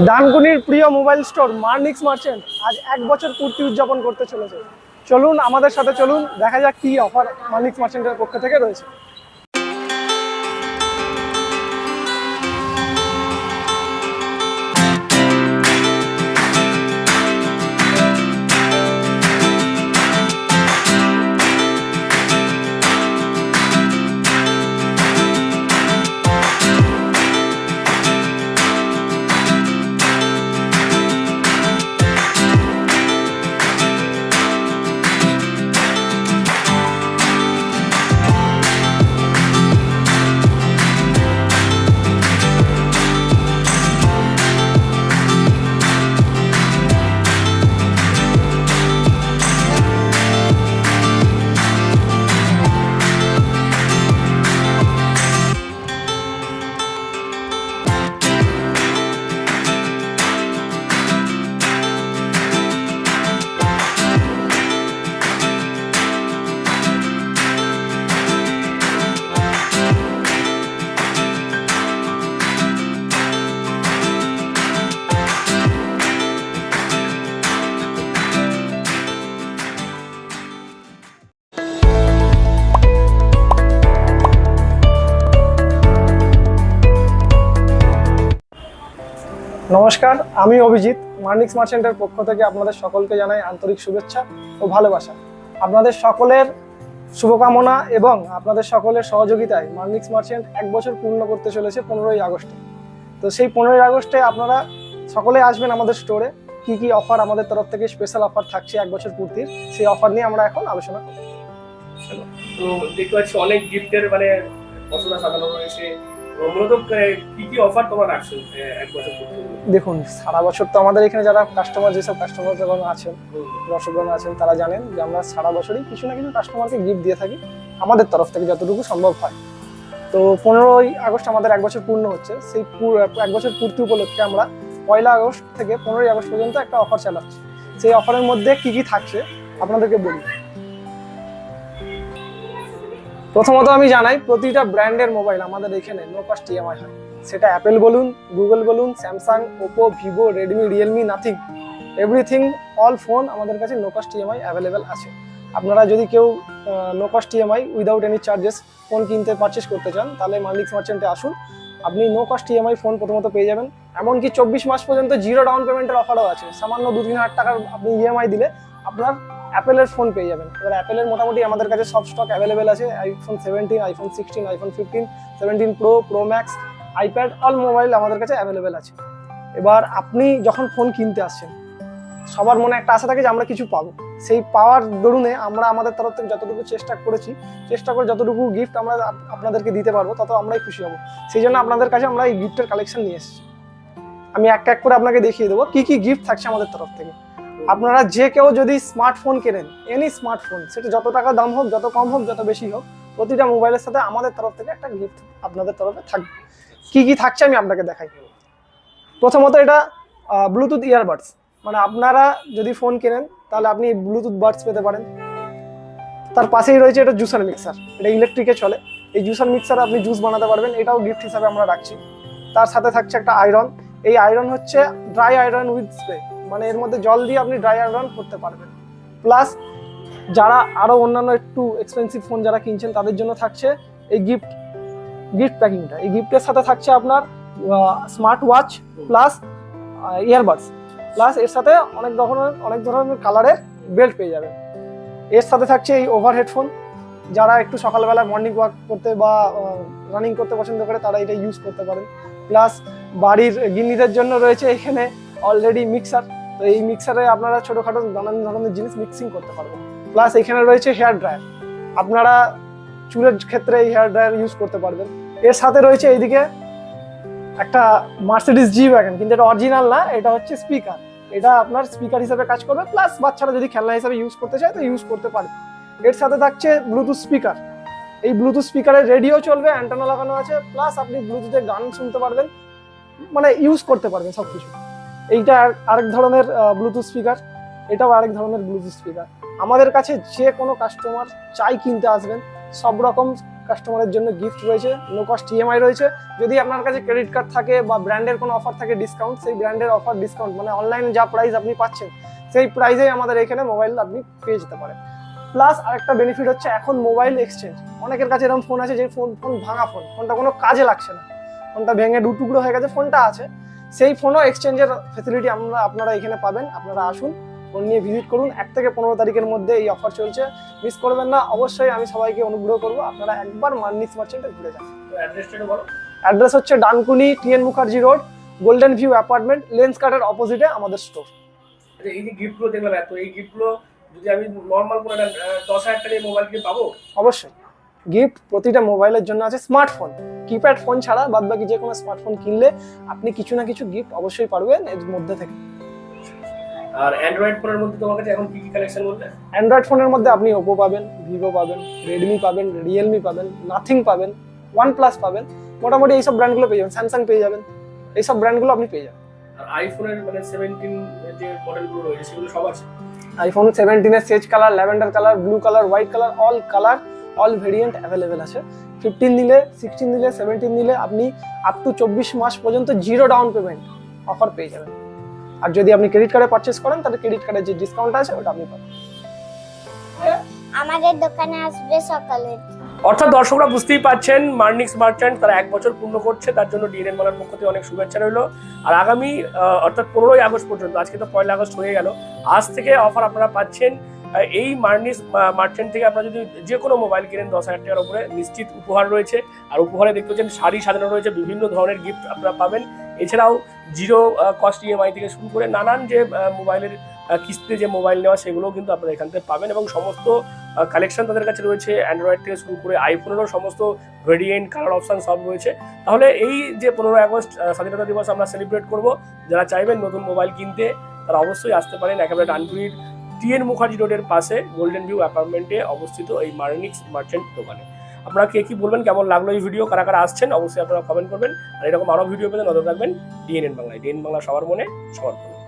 ডানকুনির প্রিয় mobile store মার্নিক্স merchant আজ 1 বছর পূর্তি উদযাপন করতে চলেছে। চলুন আমাদের সাথে চলুন, দেখা যাক কি অফার মার্নিক্স মার্চেন্টের পক্ষ থেকে রয়েছে। নমস্কার, আমি অভিজিৎ। মার্নিক্স মার্চেন্টের পক্ষ থেকে আপনাদের সকলকে জানাই আন্তরিক শুভেচ্ছা ও ভালোবাসা। আপনাদের সকলের শুভকামনা এবং আপনাদের সকলের সহযোগিতায় মার্নিক্স মার্চেন্ট 1 বছর পূর্ণ করতে চলেছে 15ই আগস্টে। তো সেই 15ই আগস্টে আপনারা সকলে আসবেন আমাদের স্টোরে। কি কি অফার আমাদের তরফ থেকে স্পেশাল অফার থাকছে 1 বছর পূর্তির, সেই অফার নিয়ে আমরা এখন আলোচনা করব। তো দেখতে পাচ্ছি অনেক গিফটের পছন্দ সাজানো রয়েছে। মূলত কি কি অফার তোমরা রাখছো 1 বছর পূর্তি? দেখুন, সারা বছর তো আমাদের এখানে যারা কাস্টমার, যেসব কাস্টমার যখন আছেন, দর্শকগণ আছেন, তারা জানেন যে আমরা সারা বছরই কিছু না কিছু কাস্টমারকে গিফট দিয়ে থাকি আমাদের তরফ থেকে যতটুকু সম্ভব হয়। তো 15ই আগস্ট আমাদের 1 বছর পূর্ণ হচ্ছে। সেই 1 বছর পূর্তি উপলক্ষে আমরা 1 আগস্ট থেকে 15ই আগস্ট পর্যন্ত একটা অফার চালাচ্ছি। সেই অফারের মধ্যে কি কি থাকছে আপনাদেরকে বলি। প্রথমত আমি জানাই, প্রতিটা ব্র্যান্ডের মোবাইল আমাদের এখানে নো কস্ট ইএমআই হয়। সেটা অ্যাপেল বলুন, গুগল বলুন, Samsung, Oppo, Vivo, Redmi, Realme, nothing, everything, all phone আমাদের কাছে নো কস্ট ইএমআই অ্যাভেলেবেল আছে। আপনারা যদি কেউ no cost EMI without any charges phone কিনতে পারচেস করতে চান, তাহলে মার্নিক্স মার্চেন্টে আসুন। আপনি নো কস্ট ইএমআই ফোন প্রথমত পেয়ে যাবেন। এমনকি 24 মাস পর্যন্ত জিরো ডাউন পেমেন্টের অফারও আছে। সামান্য 2-3 হাজার টাকার আপনি ইএমআই দিলে আপনার অ্যাপেলের ফোন পেয়ে যাবেন। এবার অ্যাপেলের মোটামুটি আমাদের কাছে সব স্টক অ্যাভেলেবেল আছে। IPhone 17, iPhone 16, iPhone 15, 17 pro, pro max, iPad, all mobile আমাদের কাছে অ্যাভেলেবেল আছে। এবার আপনি যখন ফোন কিনতে আসছেন, সবার মনে একটা আশা থাকে যে আমরা কিছু পাবো। সেই পাওয়ার দরুনে আমরা আমাদের তরফ থেকে যতটুকু চেষ্টা করে যতটুকু গিফট আমরা আপনাদেরকে দিতে পারবো, তত আমরাই খুশি হব। সেই জন্য আপনাদের কাছে আমরা এই গিফটের কালেকশন নিয়ে এসেছি। আমি এক এক করে আপনাকে দেখিয়ে দেবো কি কি গিফট থাকছে আমাদের তরফ থেকে। আপনারা যে কেউ যদি স্মার্টফোন কেনেন, এনি স্মার্টফোন, সেটা যত টাকা দাম হোক, যত কম হোক, যত বেশি হোক, প্রতিটা মোবাইলের সাথে আমাদের তরফ থেকে একটা গিফট আপনাদের তরফে থাকবে। কি কি থাকছে আমি আপনাকে দেখাই। প্রথমত এটা ব্লুটুথ ইয়ারবাডস, মানে আপনারা যদি ফোন কেনেন তাহলে আপনি ব্লুটুথ বাডস পেতে পারেন। তার পাশেই রয়েছে এটা জুসার মিক্সার, এটা ইলেকট্রিকে চলে। এই জুসার মিক্সার আপনি জুস বানাতে পারবেন, এটাও গিফট হিসাবে আমরা রাখছি। তার সাথে থাকছে একটা আয়রন। এই আয়রন হচ্ছে ড্রাই আয়রন উইথ স্প্রে, মানে এর মধ্যে জল দিয়ে আপনি ড্রাই আয়রন করতে পারবেন। প্লাস যারা আরো অন্যান্য একটু এক্সপেন্সিভ ফোন যারা কিনছেন, তাদের জন্য থাকছে এই গিফট প্যাকিংটা। এই গিফটের সাথে থাকছে আপনার smart watch plus earbuds, plus এর সাথে অনেক ধরনের কালারের বেল্ট পেয়ে যাবেন। এর সাথে থাকছে এই ওভার হেডফোন। যারা একটু সকালবেলা মর্নিং ওয়াক করতে বা রানিং করতে পছন্দ করে, তারা এটা ইউজ করতে পারেন। প্লাস বাড়ির গিন্নিদের জন্য রয়েছে এখানে অলরেডি মিক্সার। তো এই মিক্সারে আপনারা ছোটোখাটো নানান ধরনের জিনিস মিক্সিং করতে পারবেন। প্লাস এখানে রয়েছে হেয়ার ড্রায়ার, আপনারা চুলের ক্ষেত্রে এই হেয়ার ড্রায়ার ইউজ করতে পারবেন। এর সাথে রয়েছে এইদিকে একটা মার্সিডিজ জি ওয়াগন, কিন্তু এটা অরিজিনাল না, এটা হচ্ছে স্পিকার। এটা আপনার স্পিকার হিসেবে কাজ করবে, প্লাস বাচ্চারা যদি খেলনা হিসেবে ইউজ করতে চায় তো ইউজ করতে পারে। এর সাথে থাকছে ব্লুটুথ স্পিকার। এই ব্লুটুথ স্পিকারে রেডিও চলবে, অ্যান্টেনা লাগানো আছে, প্লাস আপনি ব্লুটুথে গান শুনতে পারবেন, মানে ইউজ করতে পারবেন সবকিছু। এইটা আরেক ধরনের ব্লুটুথ স্পিকার, এটাও আরেক ধরনের ব্লুটুথ স্পিকার। আমাদের কাছে যে কোনো কাস্টমার চাই কিনতে আসবেন, সব রকম কাস্টমারের জন্য গিফট রয়েছে, নো কস্ট ইএমআই রয়েছে। যদি আপনার কাছে ক্রেডিট কার্ড থাকে বা ব্র্যান্ডের কোনো অফার থাকে ডিসকাউন্ট, সেই ব্র্যান্ডের অফার ডিসকাউন্ট মানে অনলাইনে যা প্রাইস আপনি পাচ্ছেন সেই প্রাইসেই আমাদের এখানে মোবাইল আপনি পেয়ে যেতে পারেন। প্লাস আরেকটা বেনিফিট হচ্ছে এখন মোবাইল এক্সচেঞ্জ, অনেকের কাছে এরকম ফোন আছে যে ফোন ভাঙা ফোনটা কোনো কাজে লাগছে না, ফোনটা ভেঙে দু টুকরো হয়ে গেছে, ফোনটা আছে, সেই ফোনও এক্সচেঞ্জের ফেসিলিটি আপনারা এখানে পাবেন। আপনারা আসুন, ফোন নিয়ে ভিজিট করুন। 1 থেকে 15 তারিখের মধ্যে এই অফার চলছে, মিস করবেন না। অবশ্যই আমি সবাইকে অনুগ্রহ করবো আপনারা একবার মার্নিক্স মার্চেন্টে ঘুরে যান। অ্যাড্রেসটা বলো। অ্যাড্রেস হচ্ছে Dankuni TN Mukherjee road, golden view apartment, lens কার্টের অপোজিটে আমাদের স্টোর। আচ্ছা, এই যে গিফটগুলো দেখলাম এত, এই গিফটগুলো যদি আমি নর্মাল কোনো 10,000 টাকা মোবাইল কিনে পাবো? অবশ্যই গিফট প্রতিটা মোবাইলের জন্য আছে। স্মার্টফোন, কিপ্যাড ফোন ছাড়া বাদ বাকি যে কোনো স্মার্টফোন কিনলে আপনি কিছু না কিছু গিফট অবশ্যই পারবেন এর মধ্যে থেকে। আর অ্যান্ড্রয়েড ফোনের মধ্যে তোমার কাছে এখন কি কি কালেকশন বলতে? অ্যান্ড্রয়েড ফোনের মধ্যে আপনি ওপো পাবেন, ভিভো পাবেন, রেডমি পাবেন, রিয়েলমি পাবেন, নাথিং পাবেন, OnePlus পাবেন, মোটামুটি এইসব ব্র্যান্ডগুলো পেয়ে যাবেন। স্যামসাং পেয়ে যাবেন, এইসব ব্র্যান্ডগুলো আপনি পেয়ে যাবেন। আর আইফোনের মানে 17 যে মডেলগুলো রয়েছে সেগুলো সব আছে? IPhone 17 sage colour, lavender colour, blue colour, white colour, all variant available আছে। 15 নিলে, 16 নিলে, 17 নিলে আপনি আপ টু 24 মাস পর্যন্ত 0 ডাউন পেমেন্ট অফার পেয়ে যাবেন। আর যদি আপনি ক্রেডিট কার্ডে পারচেস করেন তাহলে ক্রেডিট কার্ডের যে ডিসকাউন্ট আছে ওটা আপনি পাবেন। আমাদের দোকানে আসবে সকালে। অর্থাৎ দর্শকরা বুঝতেই পাচ্ছেন, মার্নিক্স মার্চেন্ট তারা 1 বছর পূর্ণ করছে, তার জন্য ডিএনএন মালার পক্ষ থেকে অনেক শুভেচ্ছা রইল। আর আগামী অর্থাৎ 15ই আগস্ট পর্যন্ত, আজকে তো 1 আগস্ট হয়ে গেল, আজ থেকে অফার আপনারা পাচ্ছেন। এই মার্নিক্স মার্চেন্ট থেকে আপনারা যদি যে কোনো মোবাইল কিনেন 10,000 টাকার উপরে নিশ্চিত উপহার রয়েছে। আর উপহারে দেখতে পাচ্ছেন শাড়ি সাজানো রয়েছে, বিভিন্ন ধরনের গিফট আপনারা পাবেন। এছাড়াও 0 কস্ট ইএমআই থেকে শুরু করে নানান যে মোবাইলের কিস্তিতে যে মোবাইল নেওয়া সেগুলোও কিন্তু আপনারা এখান থেকে পাবেন। এবং সমস্ত কালেকশন তাদের কাছে রয়েছে, অ্যান্ড্রয়েড থেকে শুরু করে আইফোনেরও সমস্ত ভেরিয়েন্ট, কালার অপশন সব রয়েছে। তাহলে এই যে 15 আগস্ট স্বাধীনতা দিবস আমরা সেলিব্রেট করব, যারা চাইবেন নতুন মোবাইল কিনতে তারা অবশ্যই আসতে পারেন। একেবারে ডানকুনির TN মুখার্জি রোডের পাশে গোল্ডেন ভিউ অ্যাপার্টমেন্টে অবস্থিত এই মার্নিক্স মার্চেন্ট দোকানে। আপনারা কে কি বলবেন, কেমন লাগলো এই ভিডিও, কারা কারা আসছেন অবশ্যই আপনারা কমেন্ট করবেন। আর এরকম আরও ভিডিও পেতে নজর রাখবেন ডিএনএন বাংলায়। ডিএনএন বাংলা সবার মনে সবার মনে।